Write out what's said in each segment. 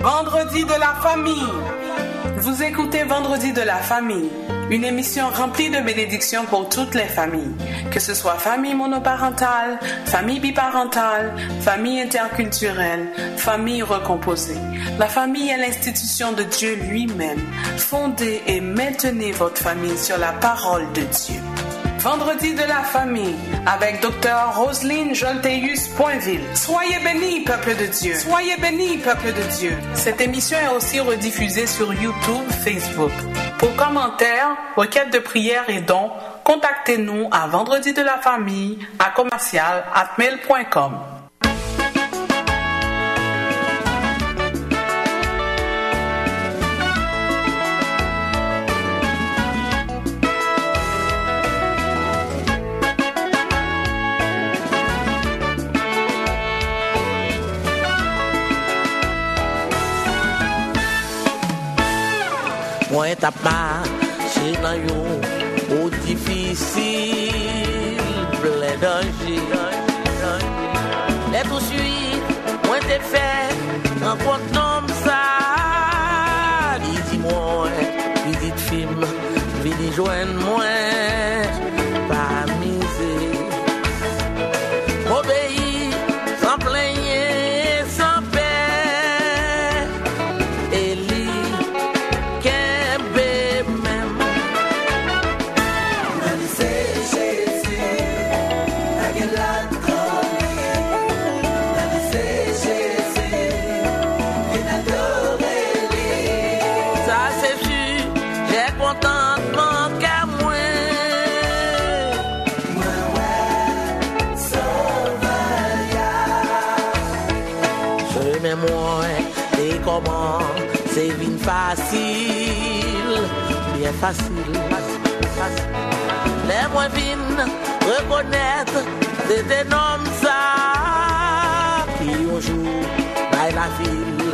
Vendredi de la famille. Vous écoutez Vendredi de la famille, une émission remplie de bénédictions pour toutes les familles, que ce soit famille monoparentale, famille biparentale, famille interculturelle, famille recomposée. La famille est l'institution de Dieu lui-même. Fondez et maintenez votre famille sur la parole de Dieu. Vendredi de la famille avec Dr. Roselyne Jolteus Poinville. Soyez bénis, peuple de Dieu. Soyez bénis, peuple de Dieu. Cette émission est aussi rediffusée sur YouTube, Facebook. Pour commentaires, requêtes de prière et dons, contactez-nous à vendredi de la famille à commercial@mail.com. Moi t'as marché dans yon au difficile plein danger. Les poursuites moi t'ai fait en compte nom ça. Dis-moi, visite film, vini joindre moi pas misé. M'obéir sans plaigner, sans paix. Comment c'est bien facile, bien facile. Les moins vines reconnaître des hommes ça qui un jour dans la ville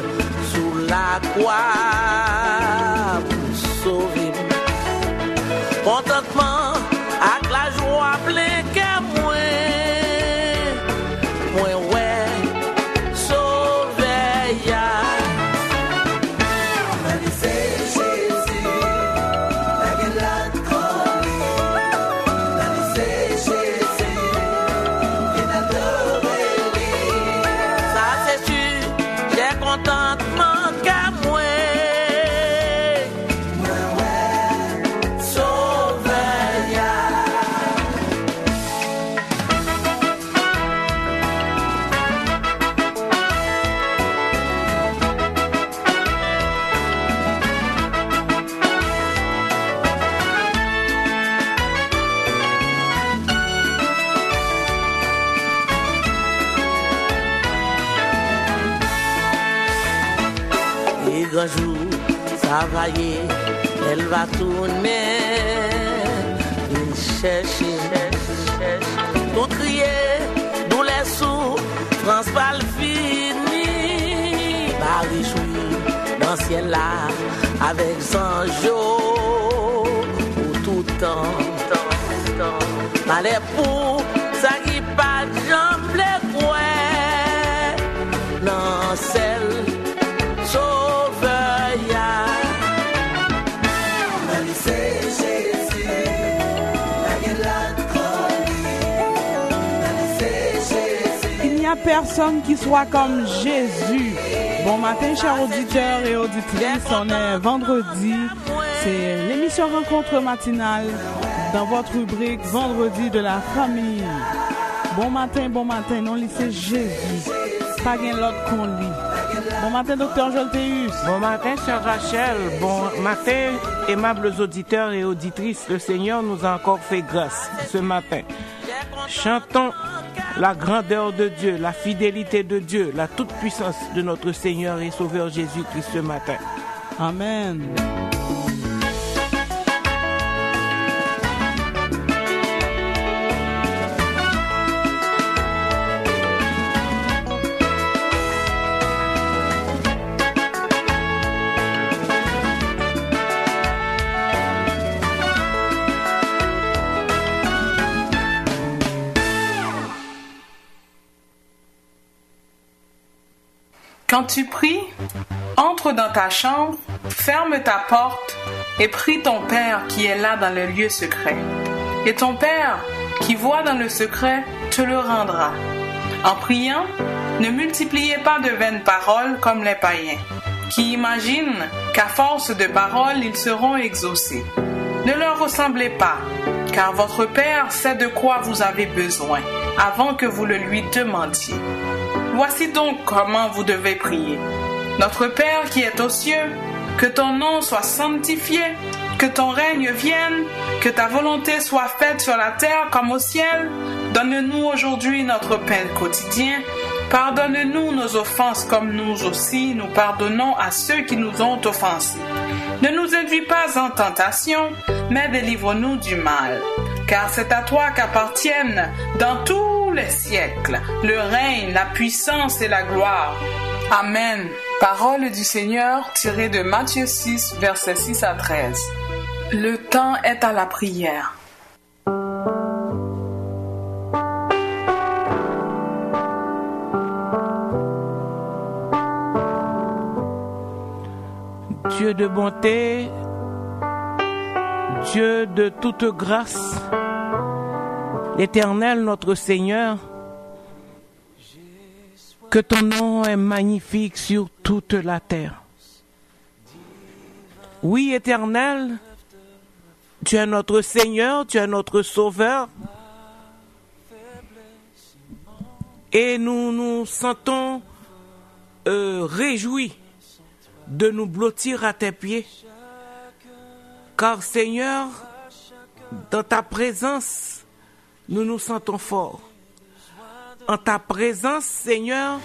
sous la croix pour sauver. Contentement avec la joie plein que moi ouais sauver ya. Un jour, travailler, elle va tourner, il cherche, tout crier, nous les sous, France pas le fini, Paris chouille, dans le ciel là, avec Sanjo, pour tout temps, malais pour, ça qui pas de jambes les couets, non, celle, personne qui soit comme Jésus. Bon matin, chers auditeurs et auditrices. On est vendredi. C'est l'émission Rencontre matinale dans votre rubrique Vendredi de la famille. Bon matin, non, c'est Jésus. Pas gain l'autre qu'on lit. Bon matin, docteur Jolteus. Bon matin, chère Rachel. Bon matin, aimables auditeurs et auditrices. Le Seigneur nous a encore fait grâce ce matin. Chantons la grandeur de Dieu, la fidélité de Dieu, la toute-puissance de notre Seigneur et Sauveur Jésus-Christ ce matin. Amen. Quand tu pries, entre dans ta chambre, ferme ta porte et prie ton Père qui est là dans le lieu secret. Et ton Père qui voit dans le secret te le rendra. En priant, ne multipliez pas de vaines paroles comme les païens, qui imaginent qu'à force de paroles ils seront exaucés. Ne leur ressemblez pas, car votre Père sait de quoi vous avez besoin, avant que vous le lui demandiez. Voici donc comment vous devez prier. Notre Père qui est aux cieux, que ton nom soit sanctifié, que ton règne vienne, que ta volonté soit faite sur la terre comme au ciel. Donne-nous aujourd'hui notre pain quotidien. Pardonne-nous nos offenses comme nous aussi nous pardonnons à ceux qui nous ont offensés. Ne nous induis pas en tentation, mais délivre-nous du mal. Car c'est à toi qu'appartiennent dans tous les siècles le règne, la puissance et la gloire. Amen. Parole du Seigneur tirée de Matthieu 6, versets 6 à 13. Le temps est à la prière. Dieu de bonté, Dieu de toute grâce, l'Éternel notre Seigneur, que ton nom est magnifique sur toute la terre. Oui, Éternel, tu es notre Seigneur, tu es notre Sauveur, et nous nous sentons réjouis de nous blottir à tes pieds, car Seigneur, dans ta présence, nous nous sentons forts. En ta présence, Seigneur,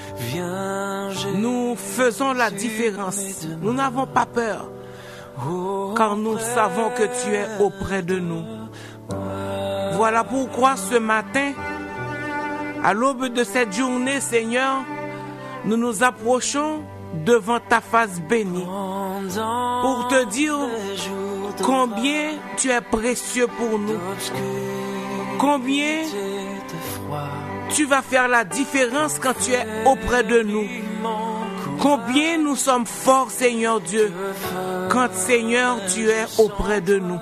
nous faisons la différence. Nous n'avons pas peur, car nous savons que tu es auprès de nous. Voilà pourquoi ce matin, à l'aube de cette journée, Seigneur, nous nous approchons devant ta face bénie pour te dire combien tu es précieux pour nous, combien tu vas faire la différence quand tu es auprès de nous, combien nous sommes forts, Seigneur Dieu, quand, Seigneur, tu es auprès de nous.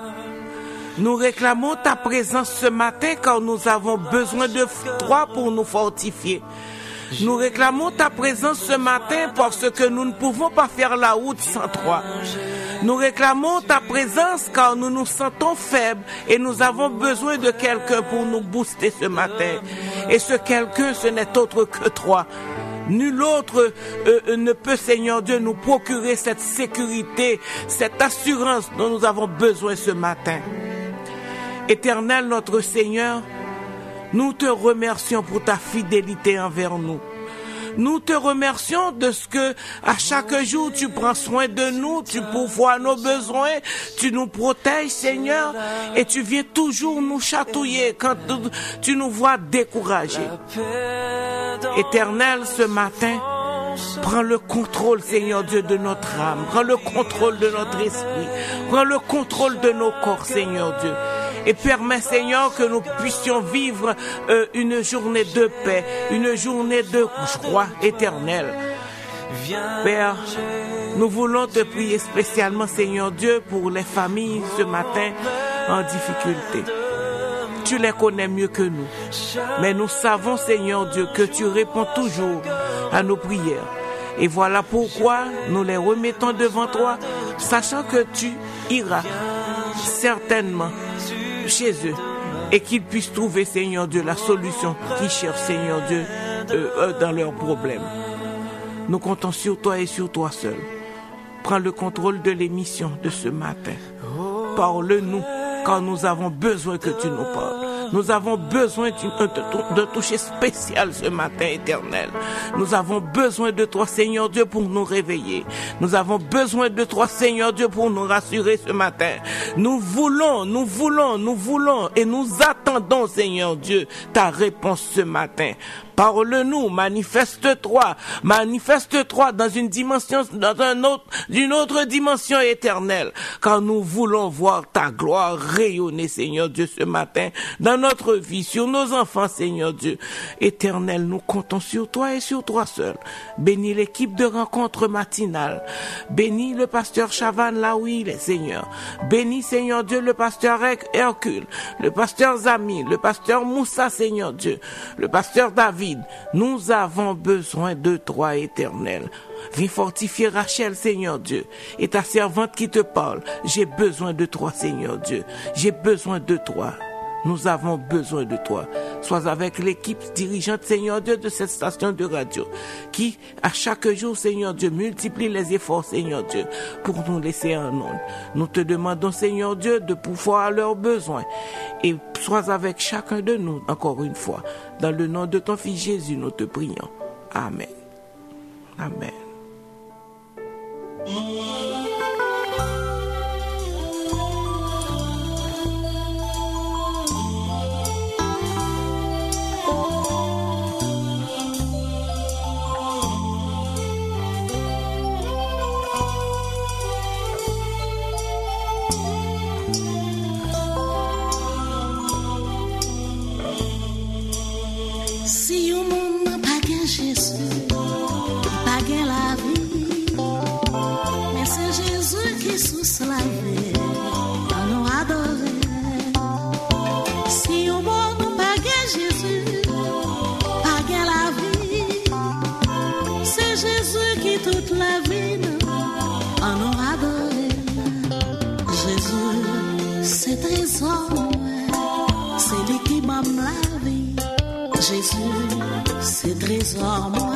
Nous réclamons ta présence ce matin car nous avons besoin de toi pour nous fortifier. Nous réclamons ta présence ce matin parce que nous ne pouvons pas faire la route sans toi. Nous réclamons ta présence car nous nous sentons faibles et nous avons besoin de quelqu'un pour nous booster ce matin. Et ce quelqu'un, ce n'est autre que toi. Nul autre ne peut, Seigneur Dieu, nous procurer cette sécurité, cette assurance dont nous avons besoin ce matin. Éternel notre Seigneur, nous te remercions pour ta fidélité envers nous. Nous te remercions de ce que à chaque jour tu prends soin de nous, tu pourvois nos besoins, tu nous protèges, Seigneur, et tu viens toujours nous chatouiller quand tu nous vois découragés. Éternel, ce matin, prends le contrôle, Seigneur Dieu, de notre âme, prends le contrôle de notre esprit, prends le contrôle de nos corps, Seigneur Dieu. Et permets, Seigneur, que nous puissions vivre une journée de paix, une journée de joie éternelle. Père, nous voulons te prier spécialement, Seigneur Dieu, pour les familles ce matin en difficulté. Tu les connais mieux que nous. Mais nous savons, Seigneur Dieu, que tu réponds toujours à nos prières. Et voilà pourquoi nous les remettons devant toi, sachant que tu iras certainement chez eux et qu'ils puissent trouver, Seigneur Dieu, la solution qu'ils cherchent, Seigneur Dieu, dans leurs problèmes. Nous comptons sur toi et sur toi seul. Prends le contrôle de l'émission de ce matin. Parle-nous, car nous avons besoin que tu nous parles. Nous avons besoin de toucher spécial ce matin, Éternel. Nous avons besoin de toi, Seigneur Dieu, pour nous réveiller. Nous avons besoin de toi, Seigneur Dieu, pour nous rassurer ce matin. Nous voulons et nous attendons, Seigneur Dieu, ta réponse ce matin. Parle-nous, manifeste-toi dans une dimension, d'une autre dimension éternelle, car nous voulons voir ta gloire rayonner, Seigneur Dieu, ce matin, dans notre vie, sur nos enfants, Seigneur Dieu. Éternel, nous comptons sur toi et sur toi seul. Bénis l'équipe de rencontre matinale. Bénis le pasteur Chavannes là où il est, Seigneur. Bénis, Seigneur Dieu, le pasteur Hercule, le pasteur Zami, le pasteur Moussa, Seigneur Dieu, le pasteur David. Nous avons besoin de toi, Éternel. Viens fortifier Rachel, Seigneur Dieu, et ta servante qui te parle. J'ai besoin de toi, Seigneur Dieu. J'ai besoin de toi. Nous avons besoin de toi. Sois avec l'équipe dirigeante, Seigneur Dieu, de cette station de radio, qui, à chaque jour, Seigneur Dieu, multiplie les efforts, Seigneur Dieu, pour nous laisser en onde. Nous te demandons, Seigneur Dieu, de pouvoir à leurs besoins. Et sois avec chacun de nous, encore une fois. Dans le nom de ton Fils Jésus, nous te prions. Amen. Amen. Si au monde n'a pas qu'un Jésus, pas qu'un la vie, mais c'est Jésus qui sous la vie, on nous adore. Si au monde n'a pas qu'un Jésus, pas qu'un la vie, c'est Jésus qui toute la vie, on nous adore. Jésus, c'est trésor, c'est lui qui m'a la vie. Jésus, c'est trésor moi,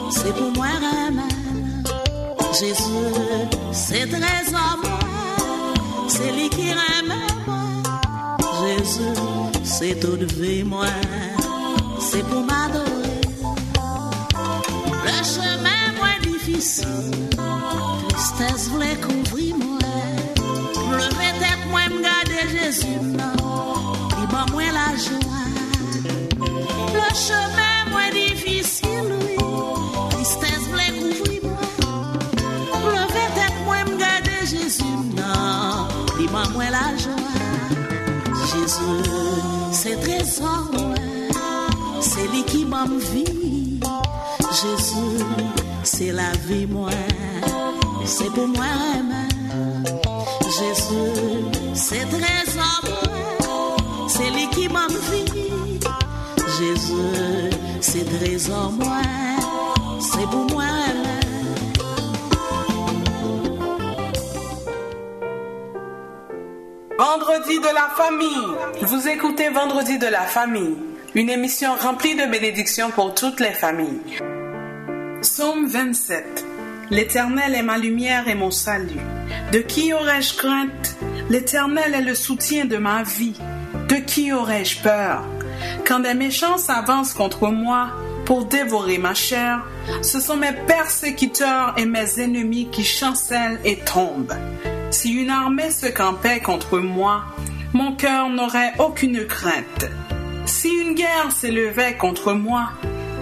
c'est pour moi remède. Jésus, c'est trésor moi, c'est lui qui remède moi. Jésus, c'est toute vie moi, c'est pour m'adorer. Le chemin moins difficile, tristesse voulait couvrir moi. Lever tête moi, m'garder Jésus, il m'a moins la joie. Le chemin moins difficile, oui, tristesse voulait couvrir moi. Lever tête moi, m'garder Jésus, non, il m'a moins la joie. Jésus, c'est trésor, c'est lui qui m'a vie. Jésus, c'est la vie, moi, c'est pour moi, Jésus, c'est trésor, c'est lui qui m'a vie. Jésus, c'est trésor moi, c'est pour moi. Vendredi de la famille. Vous écoutez Vendredi de la famille, une émission remplie de bénédictions pour toutes les familles. Psaume 27. L'Éternel est ma lumière et mon salut. De qui aurais-je crainte? L'Éternel est le soutien de ma vie. De qui aurais-je peur? Quand des méchants s'avancent contre moi pour dévorer ma chair, ce sont mes persécuteurs et mes ennemis qui chancellent et tombent. Si une armée se campait contre moi, mon cœur n'aurait aucune crainte. Si une guerre s'élevait contre moi,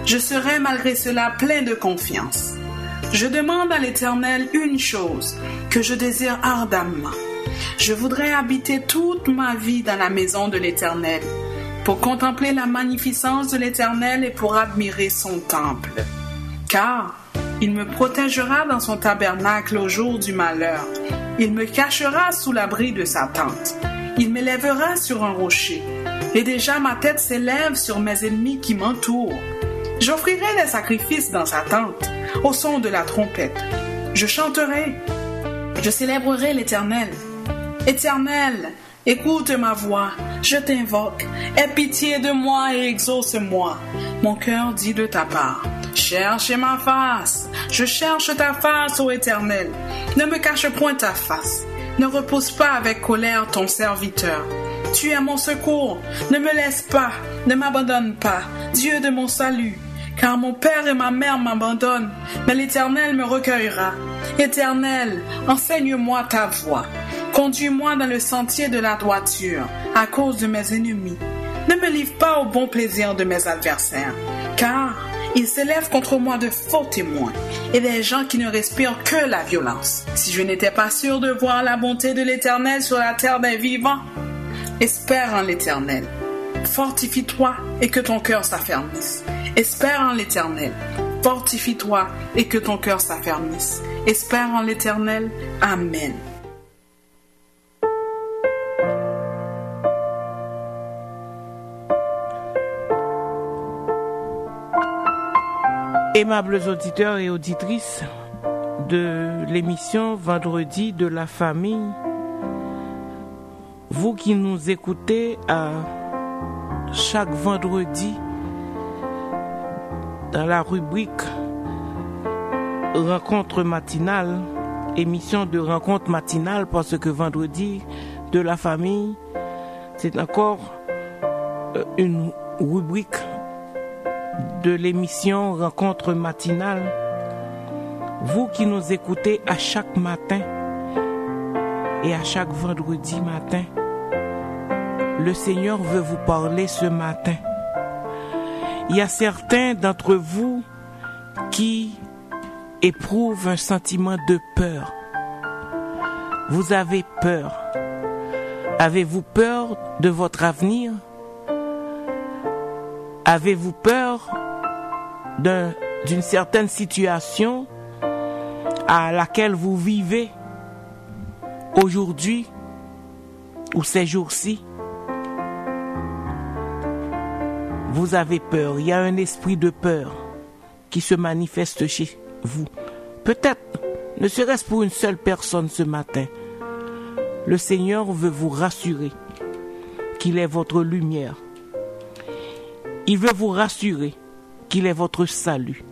je serais malgré cela plein de confiance. Je demande à l'Éternel une chose que je désire ardemment. Je voudrais habiter toute ma vie dans la maison de l'Éternel, pour contempler la magnificence de l'Éternel et pour admirer son temple. Car il me protégera dans son tabernacle au jour du malheur. Il me cachera sous l'abri de sa tente. Il m'élèvera sur un rocher. Et déjà ma tête s'élève sur mes ennemis qui m'entourent. J'offrirai des sacrifices dans sa tente, au son de la trompette. Je chanterai, je célébrerai l'Éternel. Éternel, écoute ma voix, je t'invoque. Aie pitié de moi et exauce-moi. Mon cœur dit de ta part. Cherche ma face, je cherche ta face, ô Éternel. Ne me cache point ta face. Ne repousse pas avec colère ton serviteur. Tu es mon secours, ne me laisse pas, ne m'abandonne pas, Dieu de mon salut. Car mon père et ma mère m'abandonnent, mais l'Éternel me recueillera. Éternel, enseigne-moi ta voie. Conduis-moi dans le sentier de la droiture, à cause de mes ennemis. Ne me livre pas au bon plaisir de mes adversaires, car ils s'élèvent contre moi de faux témoins et des gens qui ne respirent que la violence. Si je n'étais pas sûr de voir la bonté de l'Éternel sur la terre des vivants, espère en l'Éternel. Fortifie-toi et que ton cœur s'affermisse. Espère en l'Éternel. Fortifie-toi et que ton cœur s'affermisse. Espère en l'Éternel. Amen. Aimables auditeurs et auditrices de l'émission Vendredi de la famille, vous qui nous écoutez à chaque vendredi dans la rubrique Rencontre matinale, émission de rencontre matinale, parce que Vendredi de la famille, c'est encore une rubrique de l'émission Rencontre matinale. Vous qui nous écoutez à chaque matin et à chaque vendredi matin, le Seigneur veut vous parler ce matin. Il y a certains d'entre vous qui éprouvent un sentiment de peur. Vous avez peur. Avez-vous peur de votre avenir? Avez-vous peur d'une certaine situation à laquelle vous vivez aujourd'hui ou ces jours-ci? Vous avez peur. Il y a un esprit de peur qui se manifeste chez vous. Peut-être, ne serait-ce pour une seule personne ce matin. Le Seigneur veut vous rassurer qu'il est votre lumière. Il veut vous rassurer qu'il est votre salut.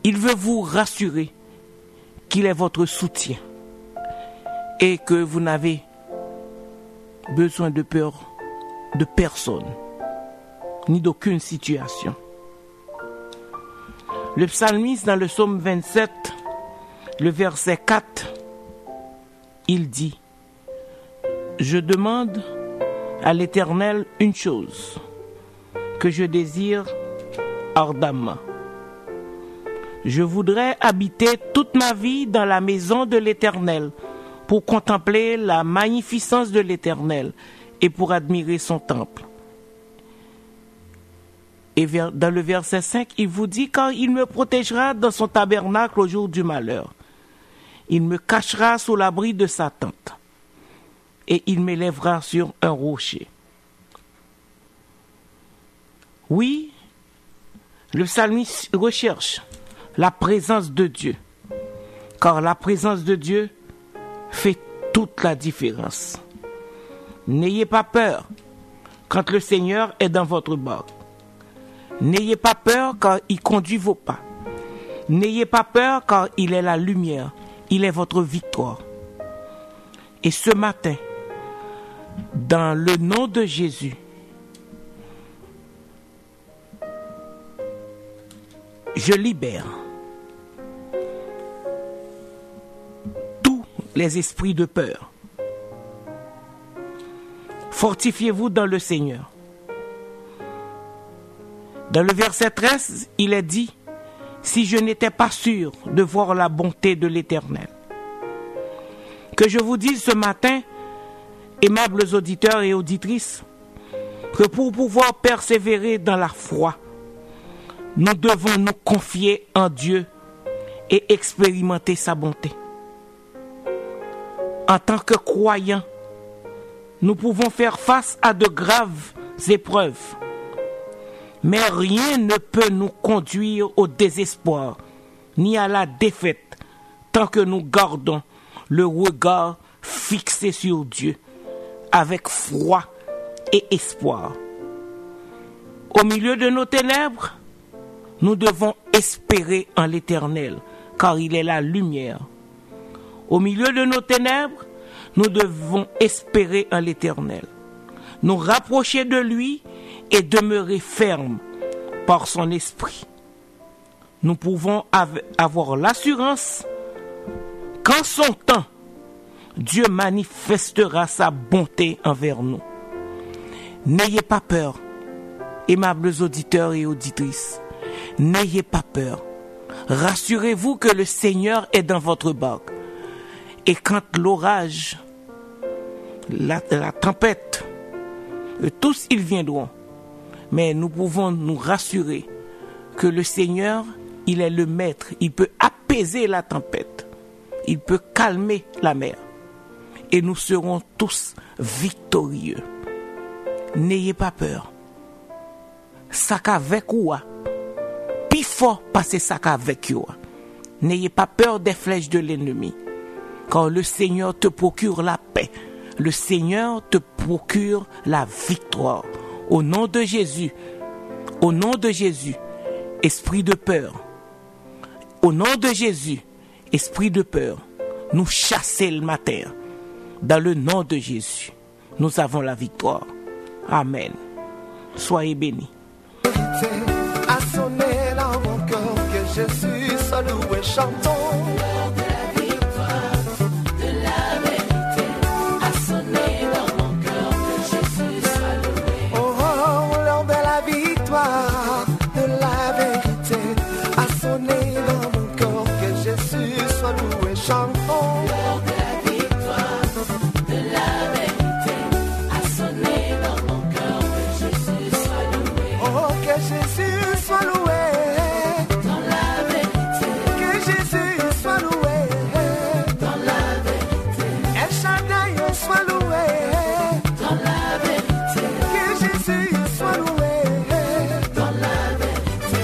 Il veut vous rassurer qu'il est votre soutien et que vous n'avez besoin de peur de personne, ni d'aucune situation. Le psalmiste dans le psaume 27, le verset 4, il dit: Je demande à l'Éternel une chose que je désire ardemment. Je voudrais habiter toute ma vie dans la maison de l'Éternel pour contempler la magnificence de l'Éternel et pour admirer son temple. Et dans le verset 5, il vous dit: Car il me protégera dans son tabernacle au jour du malheur. Il me cachera sous l'abri de sa tente et il m'élèvera sur un rocher. Oui, le psalmiste recherche la présence de Dieu, car la présence de Dieu fait toute la différence. N'ayez pas peur quand le Seigneur est dans votre bord. N'ayez pas peur quand il conduit vos pas. N'ayez pas peur car il est la lumière, il est votre victoire. Et ce matin, dans le nom de Jésus, je libère tous les esprits de peur. Fortifiez-vous dans le Seigneur. Dans le verset 13, il est dit: Si je n'étais pas sûr de voir la bonté de l'Éternel. Que je vous dise ce matin, aimables auditeurs et auditrices, que pour pouvoir persévérer dans la foi, nous devons nous confier en Dieu et expérimenter sa bonté. En tant que croyants, nous pouvons faire face à de graves épreuves, mais rien ne peut nous conduire au désespoir ni à la défaite tant que nous gardons le regard fixé sur Dieu avec foi et espoir. Au milieu de nos ténèbres, nous devons espérer en l'Éternel, car il est la lumière. Au milieu de nos ténèbres, nous devons espérer en l'Éternel, nous rapprocher de lui et demeurer fermes par son esprit. Nous pouvons avoir l'assurance qu'en son temps, Dieu manifestera sa bonté envers nous. N'ayez pas peur, aimables auditeurs et auditrices. N'ayez pas peur. Rassurez-vous que le Seigneur est dans votre barque. Et quand l'orage, la tempête, tous ils viendront. Mais nous pouvons nous rassurer que le Seigneur, il est le maître. Il peut apaiser la tempête. Il peut calmer la mer. Et nous serons tous victorieux. N'ayez pas peur. Sac avec ou plus fort passer sac avec vous. N'ayez pas peur des flèches de l'ennemi. Car le Seigneur te procure la paix. Le Seigneur te procure la victoire. Au nom de Jésus, esprit de peur. Au nom de Jésus, esprit de peur, nous chasser le matin. Dans le nom de Jésus, nous avons la victoire. Amen. Soyez bénis. A sonné dans mon cœur que Jésus soit loué, chantons. L'heure de la victoire, de la vérité. A sonné dans mon cœur que Jésus soit loué. Oh, oh, l'heure de la victoire, de la vérité. A sonné dans mon cœur que Jésus soit loué, chantons. L'heure de la victoire, de la vérité. A sonné dans mon cœur que Jésus soit loué. Oh, que Jésus soit loué dans la vérité. Que Jésus soit loué dans la vérité. El Shaddai soit loué dans la vérité. Que Jésus soit loué dans la vérité.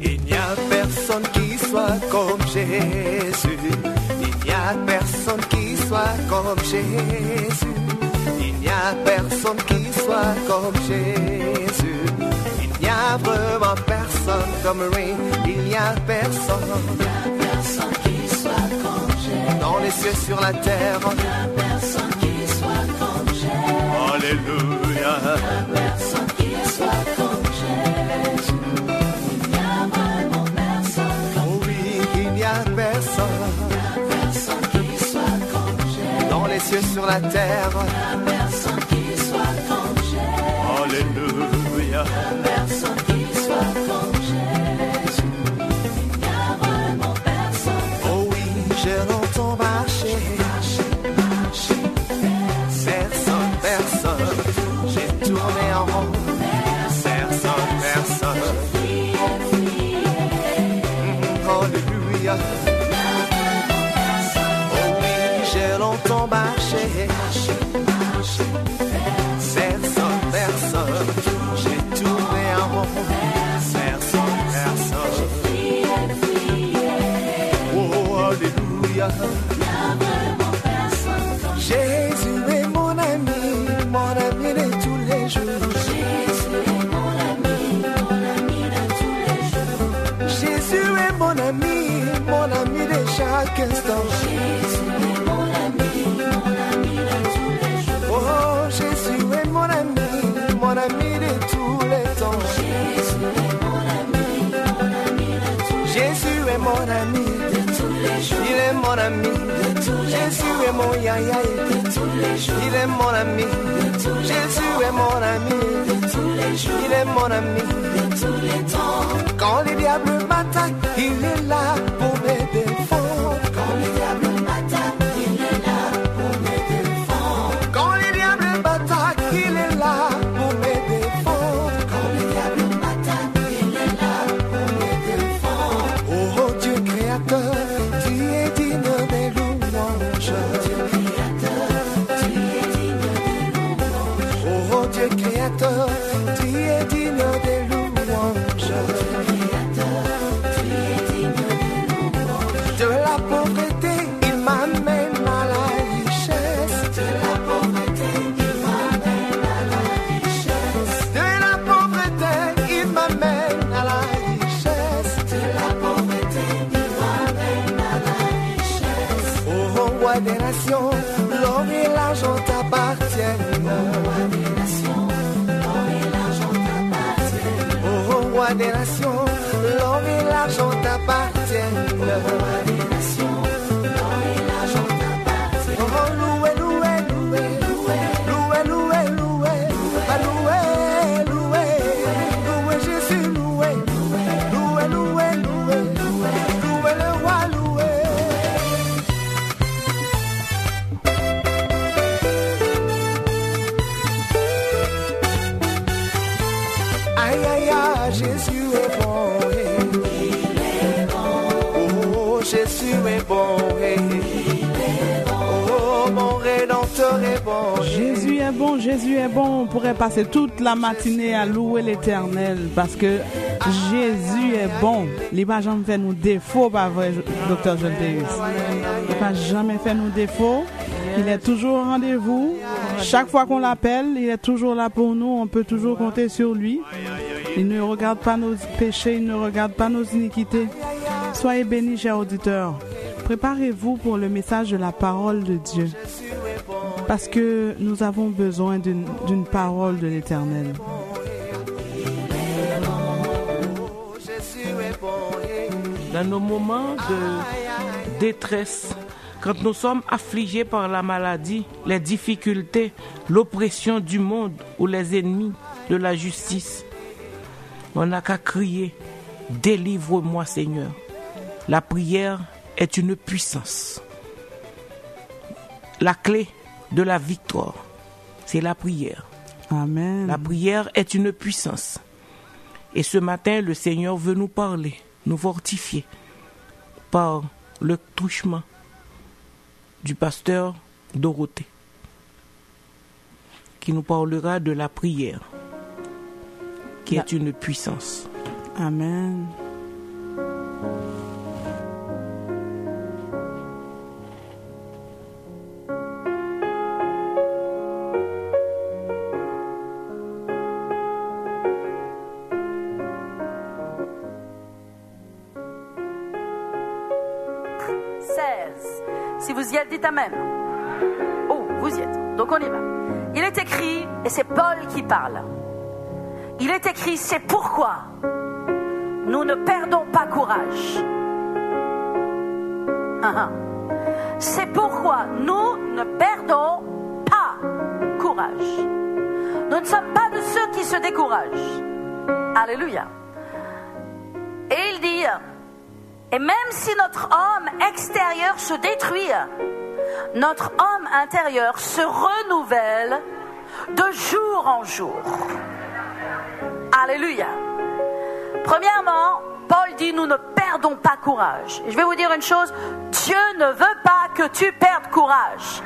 Il n'y a personne qui soit comme Jésus. Il n'y a personne qui soit comme Jésus. Il n'y a personne qui soit comme Jésus. Il n'y a vraiment personne comme lui. Il n'y a personne. Il n'y a personne qui soit comme Jésus. Dans les cieux, sur la terre. Il n'y a personne qui soit comme Jésus. Alléluia. Il n'y a personne qui soit comme Jésus. Il n'y a personne qui soit comme Jésus. Dans les cieux, sur la terre. Il n'y a personne qui soit comme Jésus. Alléluia. Il n'y a personne qui soit comme Jésus. Il n'y a vraiment personne. Oh oui, je l'entends marcher. Personne. J'ai tourné en rond. Personne. Alléluia. Oh oui, j'ai longtemps marché. Personne. J'ai tourné en rond. Personne. Oh, alléluia. Jésus est mon ami de tous les jours. Jésus est mon ami de tous les jours. Jésus est mon ami de chaque instant. Jésus est mon ami de tous les jours. Oh, Jésus est mon ami de tous les temps. Jésus est mon ami de tous les jours. Jésus est mon ami de tous les jours. Il est mon ami de tous les jours. Jésus est mon yaya de tous les jours. Il est mon ami de tous les jours. Jésus est mon ami de tous les jours. Il est mon ami de tous les temps. Quand les diables m'attaquent, il est là pour me défendre. Quand les diables m'attaquent, il est là pour me défendre. Quand les diables m'attaquent, il est là pour me défendre. Quand les diables m'attaquent, il est là pour me défendre. Oh Dieu créateur, tu es digne des louanges. Dieu créateur, tu es digne des louanges. Oh Dieu créateur, tu es digne des louanges. De la pauvreté, il m'amène à la richesse. De la pauvreté, il m'amène à la richesse. De la pauvreté, il m'amène à la richesse. De la pauvreté, il m'amène à la richesse. Ô roi des nations, l'or et l'argent t'appartiennent. l'argent t'appartiennent. Jésus est bon, Jésus est bon. On pourrait passer toute la matinée à louer l'Éternel parce que Jésus est bon. Il va jamais faire nous défaut, pas vrai, Dr. John Théus. Il va jamais faire nous défaut. Il est toujours au rendez-vous. Chaque fois qu'on l'appelle, il est toujours là pour nous. On peut toujours compter sur lui. Il ne regarde pas nos péchés, il ne regarde pas nos iniquités. Soyez bénis, chers auditeurs. Préparez-vous pour le message de la parole de Dieu. Parce que nous avons besoin d'une parole de l'Éternel. Dans nos moments de détresse, quand nous sommes affligés par la maladie, les difficultés, l'oppression du monde ou les ennemis de la justice, on n'a qu'à crier « Délivre-moi, Seigneur ». La prière est une puissance. La clé de la victoire, c'est la prière. Amen. La prière est une puissance. Et ce matin, le Seigneur veut nous parler, nous fortifier par le touchement du pasteur Dorothée, qui nous parlera de la prière, qui est une puissance. Amen. Si vous y êtes, dites Amen. Oh, vous y êtes. Donc on y va. Il est écrit, et c'est Paul qui parle. Il est écrit, c'est pourquoi nous ne perdons pas courage. C'est pourquoi nous ne perdons pas courage. Nous ne sommes pas de ceux qui se découragent. Alléluia. Et il dit... Et même si notre homme extérieur se détruit, notre homme intérieur se renouvelle de jour en jour. Alléluia. Premièrement, Paul dit, nous ne perdons pas courage. Et je vais vous dire une chose, Dieu ne veut pas que tu perdes courage.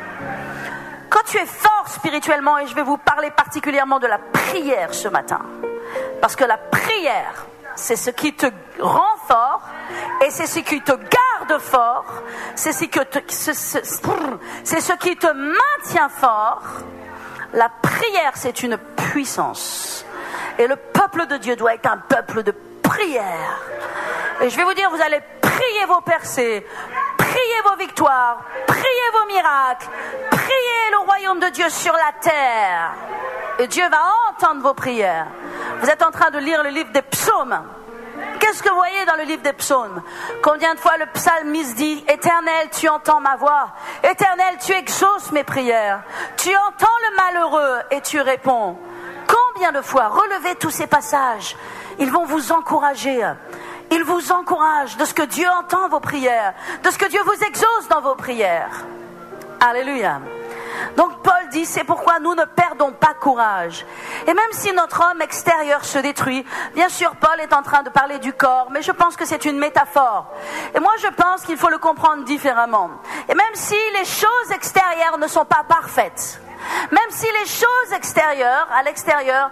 Quand tu es fort spirituellement, et je vais vous parler particulièrement de la prière ce matin, parce que la prière, c'est ce qui te rend fort et c'est ce qui te garde fort, c'est ce qui te maintient fort. La prière, c'est une puissance. Et le peuple de Dieu doit être un peuple de prière. Et je vais vous dire, vous allez prier vos percées, prier vos victoires, prier vos miracles, prier le royaume de Dieu sur la terre. Et Dieu va entendre vos prières. Vous êtes en train de lire le livre des psaumes. Qu'est-ce que vous voyez dans le livre des psaumes? Combien de fois le psalmiste dit, Éternel, tu entends ma voix. Éternel, tu exauces mes prières. Tu entends le malheureux et tu réponds. Combien de fois? Relevez tous ces passages. Ils vont vous encourager. Ils vous encouragent de ce que Dieu entend vos prières, de ce que Dieu vous exauce dans vos prières. Alléluia. Donc Paul dit, c'est pourquoi nous ne perdons pas courage. Et même si notre homme extérieur se détruit, bien sûr Paul est en train de parler du corps, mais je pense que c'est une métaphore. Et moi je pense qu'il faut le comprendre différemment. Et même si les choses extérieures ne sont pas parfaites, même si les choses extérieures, à l'extérieur,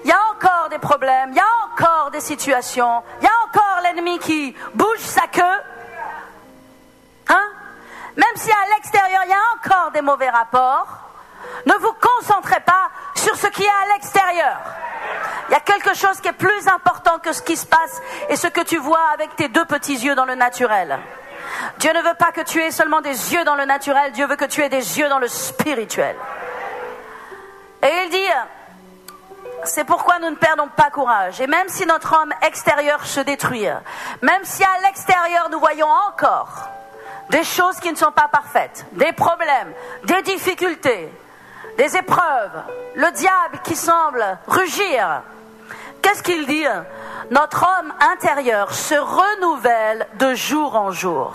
il y a encore des problèmes, il y a encore des situations, il y a encore l'ennemi qui bouge sa queue, même si à l'extérieur il y a encore des mauvais rapports, ne vous concentrez pas sur ce qui est à l'extérieur. Il y a quelque chose qui est plus important que ce qui se passe et ce que tu vois avec tes deux petits yeux dans le naturel. Dieu ne veut pas que tu aies seulement des yeux dans le naturel, Dieu veut que tu aies des yeux dans le spirituel. Et il dit, C'est pourquoi nous ne perdons pas courage. Et même si notre homme extérieur se détruit, même si à l'extérieur nous voyons encore des choses qui ne sont pas parfaites, des problèmes, des difficultés, des épreuves, le diable qui semble rugir, qu'est-ce qu'il dit? Notre homme intérieur se renouvelle de jour en jour.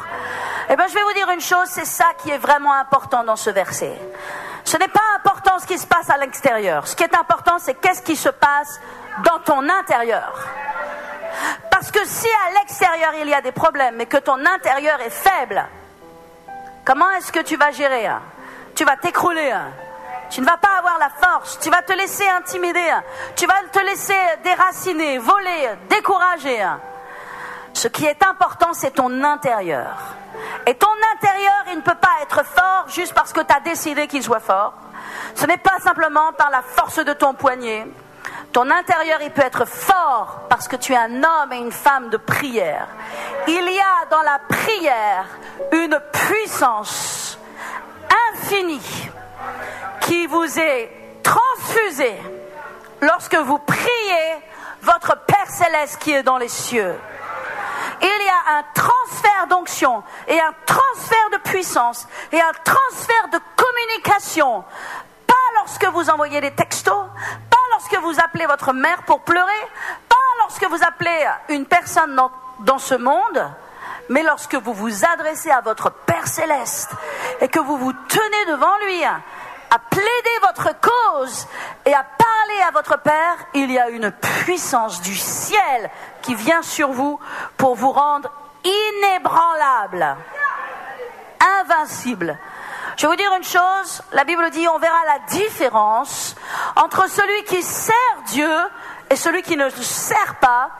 Eh bien, je vais vous dire une chose, c'est ça qui est vraiment important dans ce verset. Ce n'est pas important ce qui se passe à l'extérieur. Ce qui est important, c'est qu'est-ce qui se passe dans ton intérieur. Parce que si à l'extérieur il y a des problèmes, mais que ton intérieur est faible, comment est-ce que tu vas gérer? Tu vas t'écrouler. Tu ne vas pas avoir la force. Tu vas te laisser intimider. Tu vas te laisser déraciner, voler, décourager. Ce qui est important, c'est ton intérieur. Et ton intérieur, il ne peut pas être fort juste parce que tu as décidé qu'il soit fort. Ce n'est pas simplement par la force de ton poignet. Ton intérieur, il peut être fort parce que tu es un homme et une femme de prière. Il y a dans la prière une puissance infinie qui vous est transfusée lorsque vous priez votre Père Céleste qui est dans les cieux. Il y a un transfert d'onction et un transfert de puissance et un transfert de communication. Pas lorsque vous envoyez des textos, pas lorsque vous appelez votre mère pour pleurer, pas lorsque vous appelez une personne dans ce monde, mais lorsque vous vous adressez à votre Père Céleste et que vous vous tenez devant lui à plaider votre cause et à parler à votre Père, il y a une puissance du ciel qui vient sur vous pour vous rendre inébranlable, invincible. Je vais vous dire une chose, la Bible dit, on verra la différence entre celui qui sert Dieu et celui qui ne le sert pas.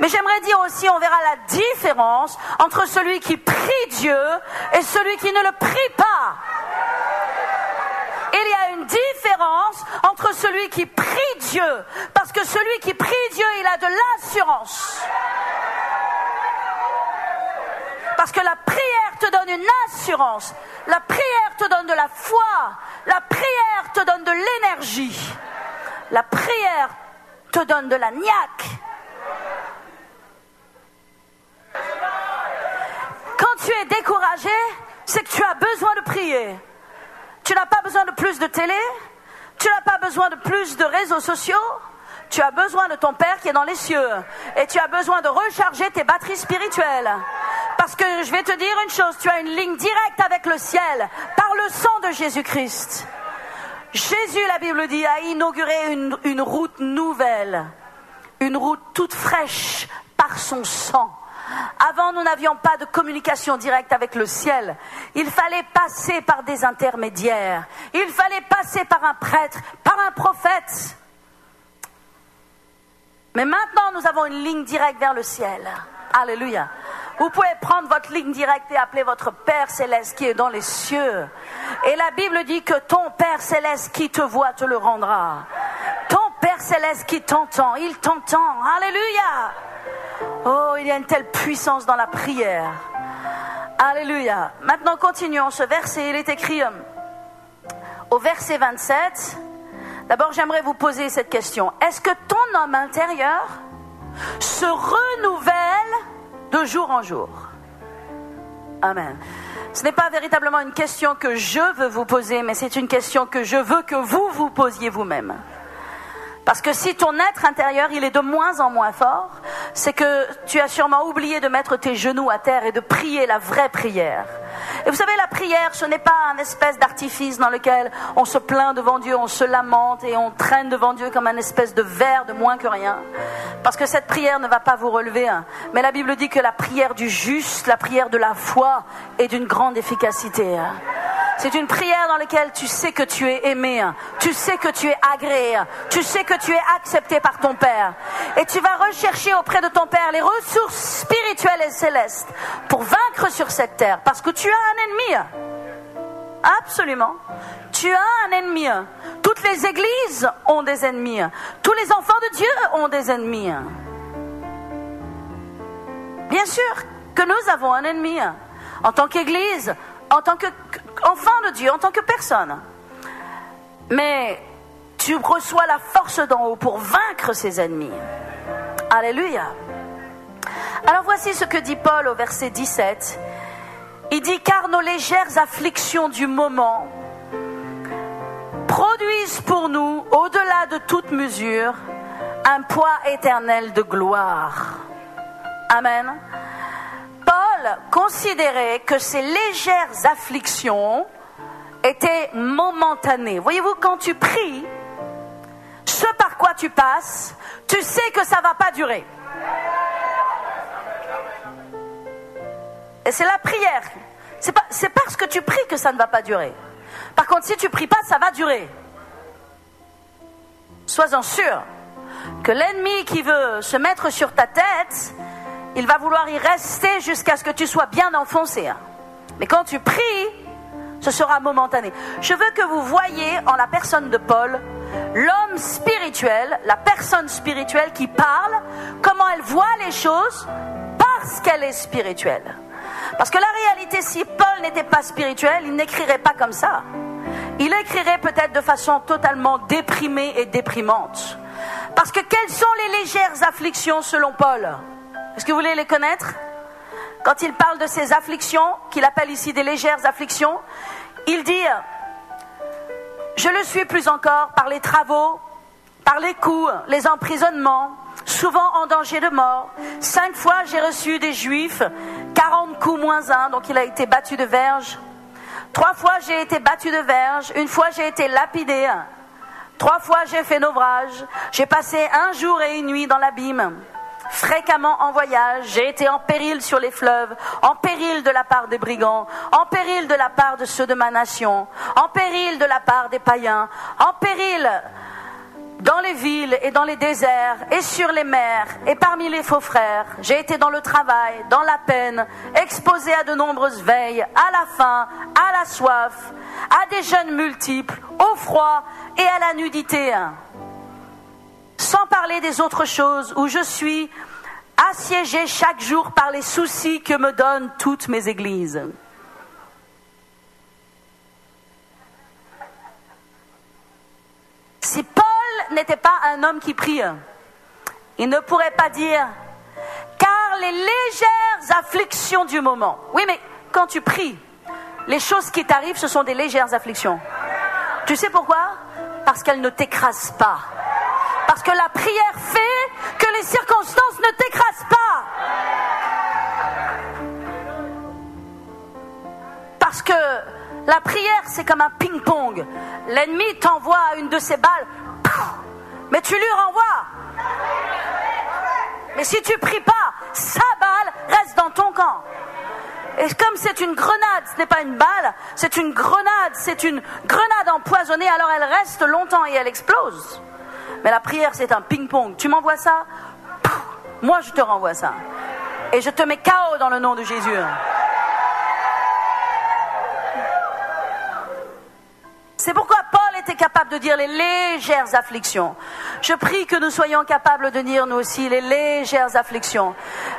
Mais j'aimerais dire aussi, on verra la différence entre celui qui prie Dieu et celui qui ne le prie pas. Il y a une différence entre celui qui prie Dieu, parce que celui qui prie Dieu, il a de l'assurance. Parce que la prière te donne une assurance, la prière te donne de la foi, la prière te donne de l'énergie, la prière te donne de la niaque. Quand tu es découragé, c'est que tu as besoin de prier. Tu n'as pas besoin de plus de télé, tu n'as pas besoin de plus de réseaux sociaux, tu as besoin de ton Père qui est dans les cieux et tu as besoin de recharger tes batteries spirituelles. Parce que je vais te dire une chose, tu as une ligne directe avec le ciel par le sang de Jésus-Christ. Jésus, la Bible dit, a inauguré une route nouvelle, une route toute fraîche par son sang. Avant, nous n'avions pas de communication directe avec le ciel. Il fallait passer par des intermédiaires. Il fallait passer par un prêtre, par un prophète. Mais maintenant, nous avons une ligne directe vers le ciel. Alléluia. Vous pouvez prendre votre ligne directe et appeler votre Père Céleste qui est dans les cieux. Et la Bible dit que ton Père Céleste qui te voit te le rendra. Ton Père Céleste qui t'entend, il t'entend. Alléluia. Oh, il y a une telle puissance dans la prière. Alléluia. Maintenant, continuons ce verset. Il est écrit au verset 27. D'abord, j'aimerais vous poser cette question. Est-ce que ton homme intérieur se renouvelle de jour en jour? Amen. Ce n'est pas véritablement une question que je veux vous poser, mais c'est une question que je veux que vous vous posiez vous-même. Parce que si ton être intérieur, il est de moins en moins fort, c'est que tu as sûrement oublié de mettre tes genoux à terre et de prier la vraie prière. Et vous savez, la prière, ce n'est pas un espèce d'artifice dans lequel on se plaint devant Dieu, on se lamente et on traîne devant Dieu comme un espèce de verre de moins que rien. Parce que cette prière ne va pas vous relever. Mais la Bible dit que la prière du juste, la prière de la foi est d'une grande efficacité. C'est une prière dans laquelle tu sais que tu es aimé, tu sais que tu es agréé, tu sais que tu es accepté par ton Père. Et tu vas rechercher auprès de ton Père les ressources spirituelles et célestes pour vaincre sur cette terre. Parce que tu as un ennemi. Absolument. Tu as un ennemi. Toutes les églises ont des ennemis. Tous les enfants de Dieu ont des ennemis. Bien sûr que nous avons un ennemi. En tant qu'église, en tant qu'enfant de Dieu, en tant que personne. Mais tu tu reçois la force d'en haut pour vaincre ses ennemis. Alléluia. Alors voici ce que dit Paul au verset 17. Il dit, car nos légères afflictions du moment produisent pour nous, au-delà de toute mesure, un poids éternel de gloire. Amen. Paul considérait que ces légères afflictions étaient momentanées. Voyez-vous, quand tu pries, ce par quoi tu passes, tu sais que ça ne va pas durer. Et c'est la prière. C'est parce que tu pries que ça ne va pas durer. Par contre, si tu ne pries pas, ça va durer. Sois-en sûr que l'ennemi qui veut se mettre sur ta tête, il va vouloir y rester jusqu'à ce que tu sois bien enfoncé. Mais quand tu pries, ce sera momentané. Je veux que vous voyiez en la personne de Paul, l'homme spirituel, la personne spirituelle qui parle, comment elle voit les choses parce qu'elle est spirituelle. Parce que la réalité, si Paul n'était pas spirituel, il n'écrirait pas comme ça. Il écrirait peut-être de façon totalement déprimée et déprimante. Parce que quelles sont les légères afflictions selon Paul? Est-ce que vous voulez les connaître? Quand il parle de ces afflictions, qu'il appelle ici des légères afflictions, il dit, je le suis plus encore par les travaux, par les coups, les emprisonnements, souvent en danger de mort. 5 fois j'ai reçu des Juifs, 40 coups moins 1, donc il a été battu de verge. 3 fois j'ai été battu de verge, 1 fois j'ai été lapidé, 3 fois j'ai fait naufrage, j'ai passé 1 jour et 1 nuit dans l'abîme. Fréquemment en voyage, j'ai été en péril sur les fleuves, en péril de la part des brigands, en péril de la part de ceux de ma nation, en péril de la part des païens, en péril dans les villes et dans les déserts et sur les mers et parmi les faux frères. J'ai été dans le travail, dans la peine, exposé à de nombreuses veilles, à la faim, à la soif, à des jeûnes multiples, au froid et à la nudité. Sans parler des autres choses où je suis assiégé chaque jour par les soucis que me donnent toutes mes églises. Si Paul n'était pas un homme qui prie, il ne pourrait pas dire « car les légères afflictions du moment ». Oui, mais quand tu pries, les choses qui t'arrivent, ce sont des légères afflictions. Tu sais pourquoi? Parce qu'elles ne t'écrasent pas. Parce que la prière fait que les circonstances ne t'écrasent pas. Parce que la prière, c'est comme un ping-pong. L'ennemi t'envoie une de ses balles, mais tu lui renvoies. Mais si tu pries pas, sa balle reste dans ton camp. Et comme c'est une grenade, ce n'est pas une balle, c'est une grenade empoisonnée, alors elle reste longtemps et elle explose. Mais la prière, c'est un ping-pong. Tu m'envoies ça, moi je te renvoie ça. Et je te mets KO dans le nom de Jésus. C'est pourquoi Paul était capable de dire les légères afflictions. Je prie que nous soyons capables de dire nous aussi les légères afflictions.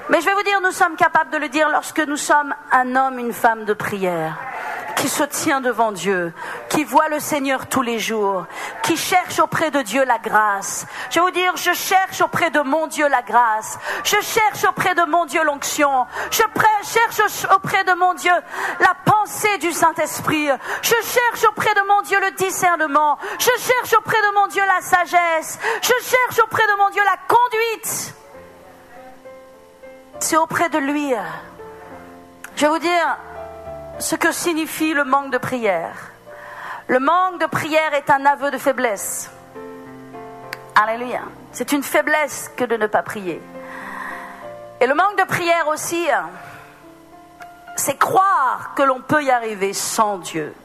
Mais je vais vous dire, nous sommes capables de le dire lorsque nous sommes un homme, une femme de prière, qui se tient devant Dieu, qui voit le Seigneur tous les jours, qui cherche auprès de Dieu la grâce. Je vais vous dire, je cherche auprès de mon Dieu la grâce. Je cherche auprès de mon Dieu l'onction. Je cherche auprès de mon Dieu la pensée du Saint-Esprit. Je cherche auprès de mon Dieu le discernement. Je cherche auprès de mon Dieu la sagesse. Je cherche auprès de mon Dieu la conduite. C'est auprès de lui. Je vais vous dire ce que signifie le manque de prière. Le manque de prière est un aveu de faiblesse. Alléluia. C'est une faiblesse que de ne pas prier. Et le manque de prière aussi, c'est croire que l'on peut y arriver sans Dieu.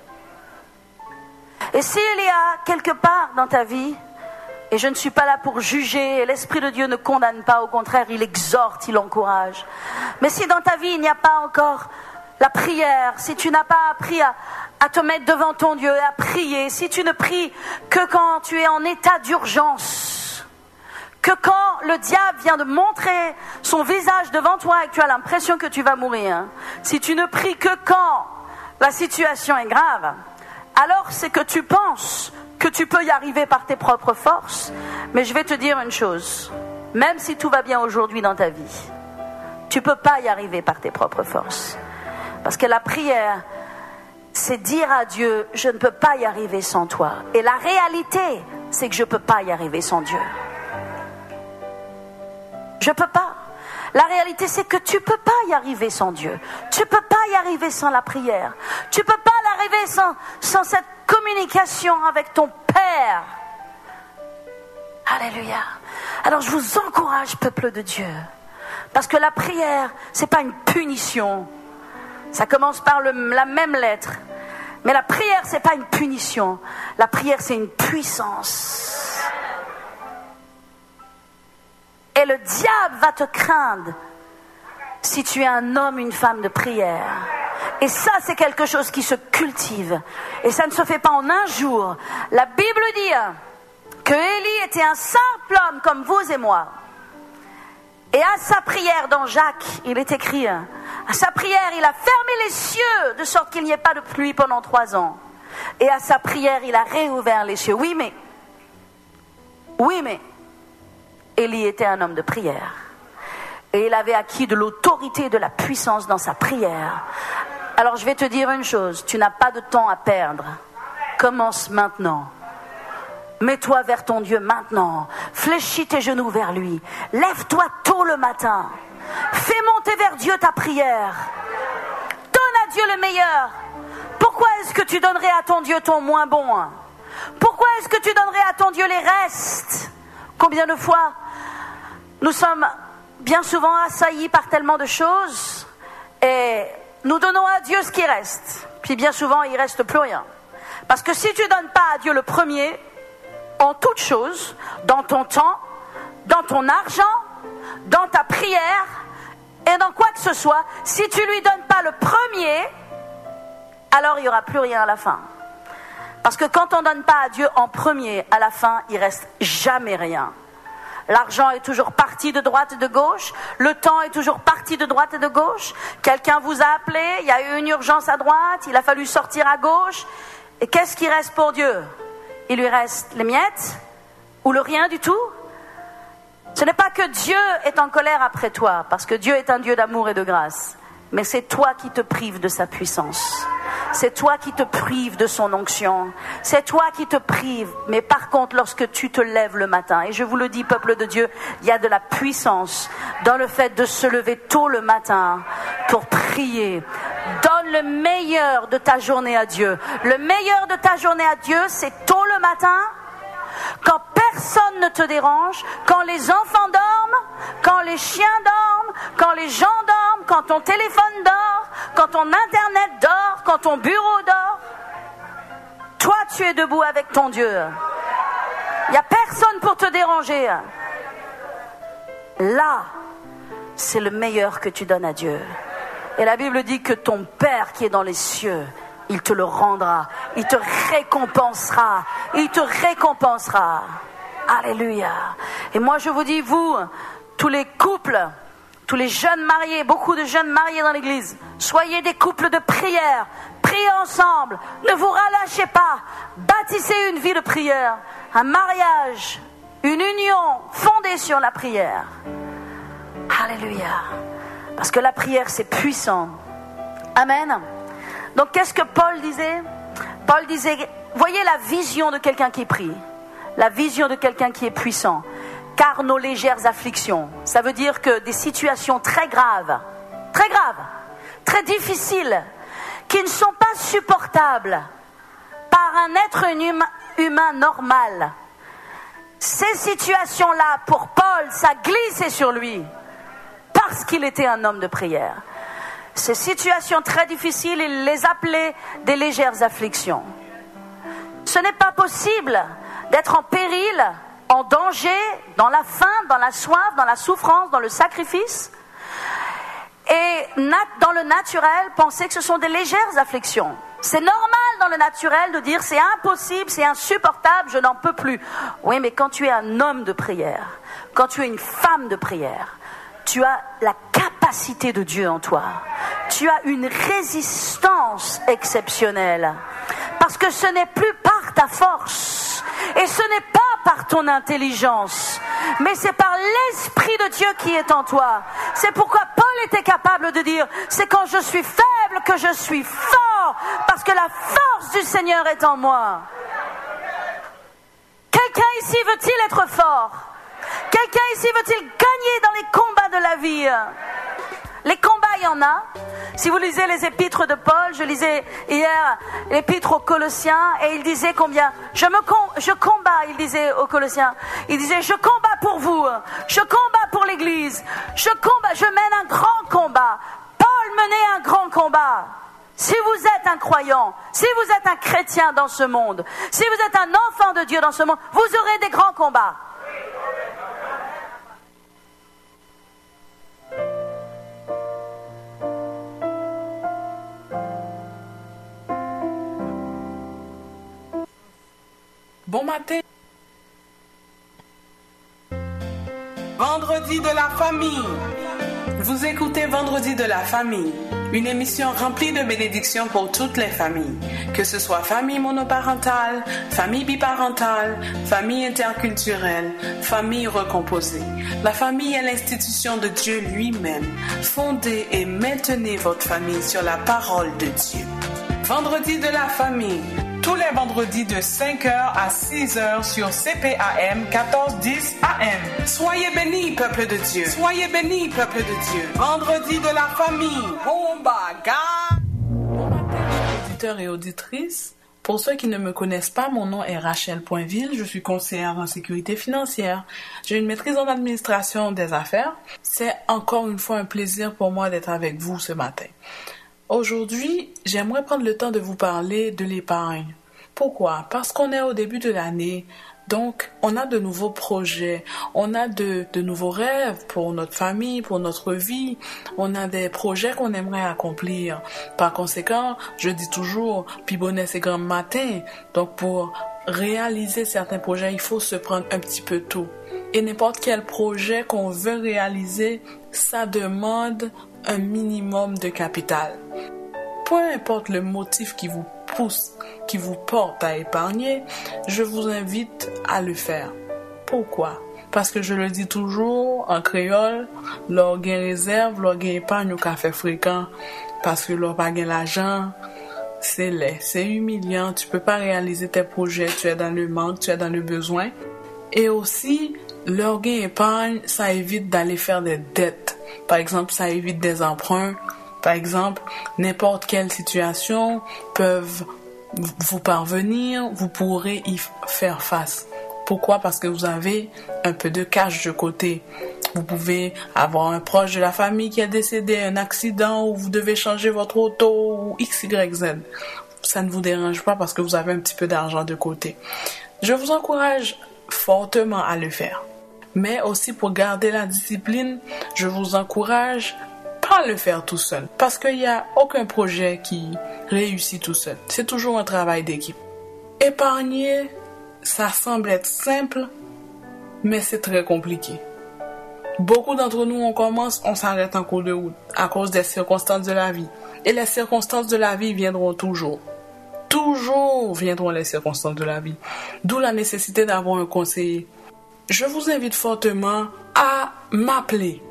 Et s'il y a quelque part dans ta vie, et je ne suis pas là pour juger, et l'Esprit de Dieu ne condamne pas, au contraire, il exhorte, il encourage. Mais si dans ta vie, il n'y a pas encore la prière, si tu n'as pas appris à te mettre devant ton Dieu et à prier, si tu ne pries que quand tu es en état d'urgence, que quand le diable vient de montrer son visage devant toi et que tu as l'impression que tu vas mourir, si tu ne pries que quand la situation est grave, alors c'est que tu penses que tu peux y arriver par tes propres forces. Mais je vais te dire une chose, même si tout va bien aujourd'hui dans ta vie, tu ne peux pas y arriver par tes propres forces. Parce que la prière, c'est dire à Dieu, je ne peux pas y arriver sans toi. Et la réalité, c'est que je ne peux pas y arriver sans Dieu. Je ne peux pas. La réalité, c'est que tu ne peux pas y arriver sans Dieu. Tu ne peux pas y arriver sans la prière. Tu ne peux pas y arriver sans cette communication avec ton Père. Alléluia. Alors je vous encourage, peuple de Dieu, parce que la prière, ce n'est pas une punition. Ça commence par la même lettre. Mais la prière, ce n'est pas une punition. La prière, c'est une puissance. Et le diable va te craindre si tu es un homme, une femme de prière. Et ça, c'est quelque chose qui se cultive. Et ça ne se fait pas en un jour. La Bible dit que Élie était un simple homme comme vous et moi. Et à sa prière, dans Jacques, il est écrit, à sa prière, il a fermé les cieux de sorte qu'il n'y ait pas de pluie pendant 3 ans. Et à sa prière, il a réouvert les cieux. Oui, mais, Élie était un homme de prière. Et il avait acquis de l'autorité, de la puissance dans sa prière. Alors je vais te dire une chose, tu n'as pas de temps à perdre. Commence maintenant. Mets-toi vers ton Dieu maintenant. Fléchis tes genoux vers lui. Lève-toi tôt le matin. Fais monter vers Dieu ta prière. Donne à Dieu le meilleur. Pourquoi est-ce que tu donnerais à ton Dieu ton moins bon? Pourquoi est-ce que tu donnerais à ton Dieu les restes? Combien de fois nous sommes bien souvent assaillis par tellement de choses et nous donnons à Dieu ce qui reste. Puis bien souvent, il ne reste plus rien. Parce que si tu ne donnes pas à Dieu le premier, en toute chose, dans ton temps, dans ton argent, dans ta prière et dans quoi que ce soit, si tu ne lui donnes pas le premier, alors il n'y aura plus rien à la fin. Parce que quand on ne donne pas à Dieu en premier, à la fin, il ne reste jamais rien. L'argent est toujours parti de droite et de gauche. Le temps est toujours parti de droite et de gauche. Quelqu'un vous a appelé, il y a eu une urgence à droite, il a fallu sortir à gauche. Et qu'est-ce qui reste pour Dieu? Il lui reste les miettes ou le rien du tout? Ce n'est pas que Dieu est en colère après toi, parce que Dieu est un Dieu d'amour et de grâce. Mais c'est toi qui te prives de sa puissance. C'est toi qui te prives de son onction. C'est toi qui te prives. Mais par contre, lorsque tu te lèves le matin, et je vous le dis, peuple de Dieu, il y a de la puissance dans le fait de se lever tôt le matin pour prier. Donne le meilleur de ta journée à Dieu. Le meilleur de ta journée à Dieu, c'est tôt le matin, quand personne ne te dérange, quand les enfants dorment, quand les chiens dorment, quand les gens dorment, quand ton téléphone dort, quand ton internet dort, quand ton bureau dort. Toi, tu es debout avec ton Dieu. Il n'y a personne pour te déranger. Là, c'est le meilleur que tu donnes à Dieu. Et la Bible dit que ton Père qui est dans les cieux, il te le rendra, il te récompensera, il te récompensera. Alléluia. Et moi je vous dis, vous, tous les couples, tous les jeunes mariés, beaucoup de jeunes mariés dans l'église, soyez des couples de prière, priez ensemble, ne vous relâchez pas, bâtissez une vie de prière, un mariage, une union fondée sur la prière. Alléluia. Parce que la prière c'est puissant. Amen. Donc qu'est-ce que Paul disait? Paul disait, voyez la vision de quelqu'un qui prie, la vision de quelqu'un qui est puissant. Car nos légères afflictions, ça veut dire que des situations très graves, très difficiles, qui ne sont pas supportables par un être humain normal. Ces situations-là, pour Paul, ça glissait sur lui, parce qu'il était un homme de prière. Ces situations très difficiles, il les appelait des légères afflictions. Ce n'est pas possible d'être en péril, en danger, dans la faim, dans la soif, dans la souffrance, dans le sacrifice. Et dans le naturel, penser que ce sont des légères afflictions. C'est normal dans le naturel de dire c'est impossible, c'est insupportable, je n'en peux plus. Oui, mais quand tu es un homme de prière, quand tu es une femme de prière, tu as la capacité de Dieu en toi. Tu as une résistance exceptionnelle. Parce que ce n'est plus par ta force et ce n'est pas par ton intelligence, mais c'est par l'Esprit de Dieu qui est en toi. C'est pourquoi Paul était capable de dire, c'est quand je suis faible que je suis fort, parce que la force du Seigneur est en moi. Quelqu'un ici veut-il être fort? Quelqu'un ici veut-il gagner dans les combats de la vie? Les combats, il y en a. Si vous lisez les épîtres de Paul, je lisais hier l'épître aux Colossiens et il disait combien je combats, il disait aux Colossiens. Il disait, je combats pour vous, je combats pour l'Église, je mène un grand combat. Paul menait un grand combat. Si vous êtes un croyant, si vous êtes un chrétien dans ce monde, si vous êtes un enfant de Dieu dans ce monde, vous aurez des grands combats. Bon matin. Vendredi de la famille. Vous écoutez Vendredi de la famille, une émission remplie de bénédictions pour toutes les familles, que ce soit famille monoparentale, famille biparentale, famille interculturelle, famille recomposée. La famille est l'institution de Dieu lui-même. Fondez et maintenez votre famille sur la parole de Dieu. Vendredi de la famille. Tous les vendredis de 5h à 6h sur CPAM 1410 AM. Soyez bénis, peuple de Dieu. Soyez bénis, peuple de Dieu. Vendredi de la famille. Bon bagarre. Bon matin, auditeurs et auditrices. Pour ceux qui ne me connaissent pas, mon nom est Rachel Poinville. Je suis conseillère en sécurité financière. J'ai une maîtrise en administration des affaires. C'est encore une fois un plaisir pour moi d'être avec vous ce matin. Aujourd'hui, j'aimerais prendre le temps de vous parler de l'épargne. Pourquoi? Parce qu'on est au début de l'année, donc on a de nouveaux projets, on a de nouveaux rêves pour notre famille, pour notre vie, on a des projets qu'on aimerait accomplir. Par conséquent, je dis toujours, puis bonnet c'est grand matin, donc pour réaliser certains projets, il faut se prendre un petit peu tôt. Et n'importe quel projet qu'on veut réaliser, ça demande un minimum de capital. Peu importe le motif qui vous pousse, qui vous porte à épargner, je vous invite à le faire. Pourquoi? Parce que je le dis toujours en créole, l'orgueil réserve, l'orgueil épargne au café fréquent. Parce que l'orgueil pas l'argent, c'est laid, c'est humiliant, tu peux pas réaliser tes projets, tu es dans le manque, tu es dans le besoin. Et aussi, l'orgueil épargne, ça évite d'aller faire des dettes. Par exemple, ça évite des emprunts. Par exemple, n'importe quelle situation peuvent vous parvenir, vous pourrez y faire face. Pourquoi? Parce que vous avez un peu de cash de côté. Vous pouvez avoir un proche de la famille qui est décédé, un accident ou vous devez changer votre auto ou XYZ. Ça ne vous dérange pas parce que vous avez un petit peu d'argent de côté. Je vous encourage fortement à le faire. Mais aussi pour garder la discipline, je vous encourage pas à le faire tout seul. Parce qu'il n'y a aucun projet qui réussit tout seul. C'est toujours un travail d'équipe. Épargner, ça semble être simple, mais c'est très compliqué. Beaucoup d'entre nous, on commence, on s'arrête en cours de route à cause des circonstances de la vie. Et les circonstances de la vie viendront toujours. Toujours viendront les circonstances de la vie. D'où la nécessité d'avoir un conseiller. Je vous invite fortement à m'appeler.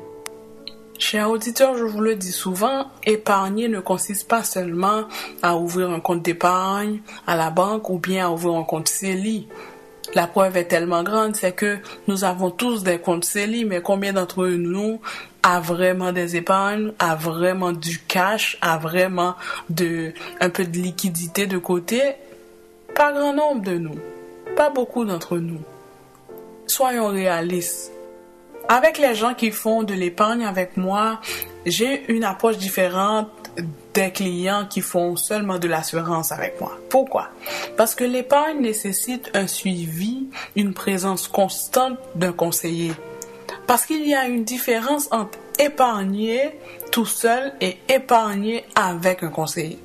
Chers auditeurs, je vous le dis souvent, épargner ne consiste pas seulement à ouvrir un compte d'épargne à la banque ou bien à ouvrir un compte CELI. La preuve est tellement grande, c'est que nous avons tous des comptes CELI, mais combien d'entre nous a vraiment des épargnes, a vraiment du cash, a vraiment un peu de liquidité de côté? Pas grand nombre de nous, pas beaucoup d'entre nous. Soyons réalistes. Avec les gens qui font de l'épargne avec moi, j'ai une approche différente des clients qui font seulement de l'assurance avec moi. Pourquoi? Parce que l'épargne nécessite un suivi, une présence constante d'un conseiller. Parce qu'il y a une différence entre épargner tout seul et épargner avec un conseiller.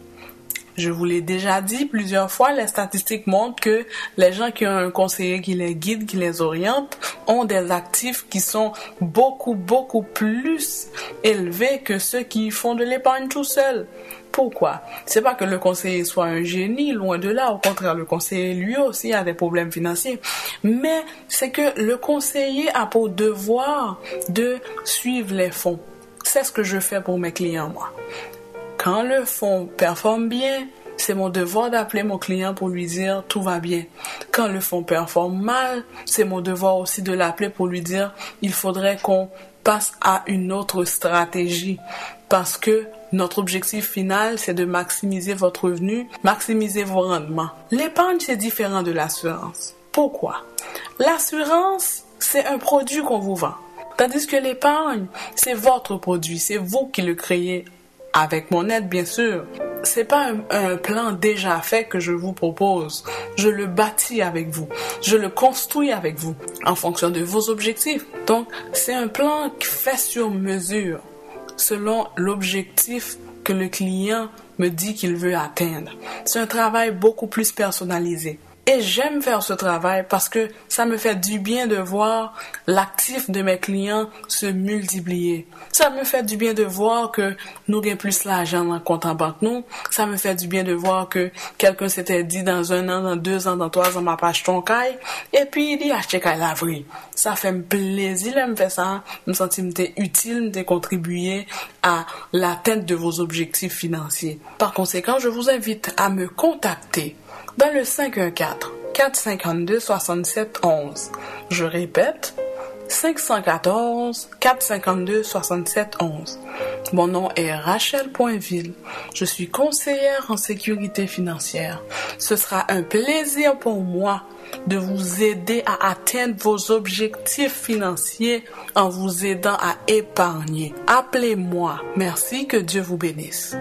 Je vous l'ai déjà dit plusieurs fois, les statistiques montrent que les gens qui ont un conseiller qui les guide, qui les oriente, ont des actifs qui sont beaucoup plus élevés que ceux qui font de l'épargne tout seuls. Pourquoi? C'est pas que le conseiller soit un génie, loin de là. Au contraire, le conseiller lui aussi a des problèmes financiers. Mais c'est que le conseiller a pour devoir de suivre les fonds. C'est ce que je fais pour mes clients, moi. Quand le fonds performe bien, c'est mon devoir d'appeler mon client pour lui dire tout va bien. Quand le fonds performe mal, c'est mon devoir aussi de l'appeler pour lui dire il faudrait qu'on passe à une autre stratégie. Parce que notre objectif final, c'est de maximiser votre revenu, maximiser vos rendements. L'épargne, c'est différent de l'assurance. Pourquoi? L'assurance, c'est un produit qu'on vous vend. Tandis que l'épargne, c'est votre produit, c'est vous qui le créez avec mon aide, bien sûr. C'est pas un plan déjà fait que je vous propose. Je le bâtis avec vous. Je le construis avec vous en fonction de vos objectifs. Donc, c'est un plan fait sur mesure selon l'objectif que le client me dit qu'il veut atteindre. C'est un travail beaucoup plus personnalisé. Et j'aime faire ce travail parce que ça me fait du bien de voir l'actif de mes clients se multiplier. Ça me fait du bien de voir que nous gagnons plus l'argent dans le compte en banque nous. Ça me fait du bien de voir que quelqu'un s'était dit dans 1 an, dans 2 ans, dans 3 ans, m'a pas acheté ton caille. Et puis il dit acheter caille la vraie. Ça fait plaisir de me faire ça. Je me sens utile de contribuer à l'atteinte de vos objectifs financiers. Par conséquent, je vous invite à me contacter dans le 514-452-6711. Je répète, 514-452-6711. Mon nom est Rachel Poinville. Je suis conseillère en sécurité financière. Ce sera un plaisir pour moi de vous aider à atteindre vos objectifs financiers en vous aidant à épargner. Appelez-moi. Merci, que Dieu vous bénisse.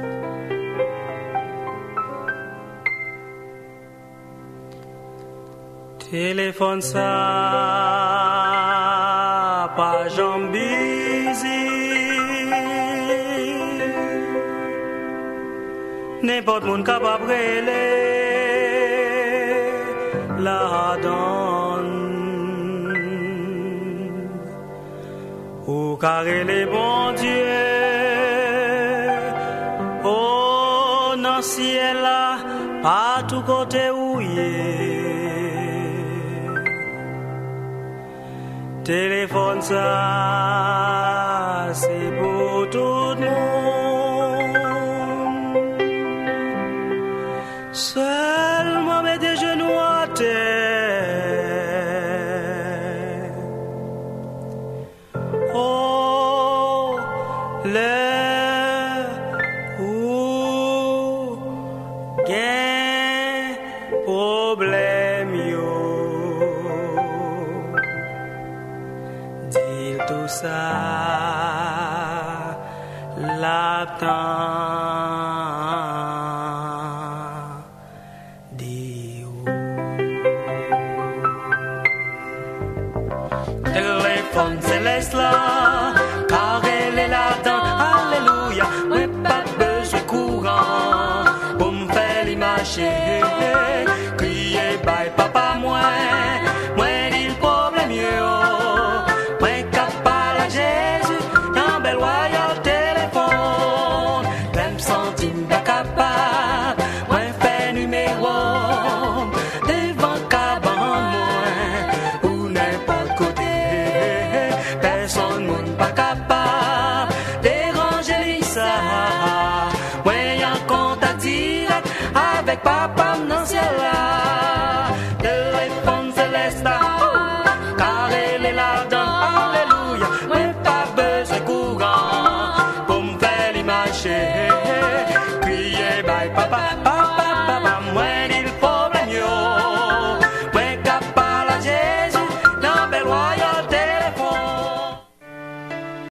Téléphone ça, pas jambizi. N'importe monde capable la donne. Ou carré les bons dieux. Oh, non ciel là, pas tout côté où y est. Téléphone ça, c'est pour tout le monde. Seulement mets des genoux à terre. Oh, l'heure où gain problème yo. Tout ça, l'attend dit téléphone céleste là, car elle est là-dedans, alléluia, mais pas besoin courant pour me faire l'image.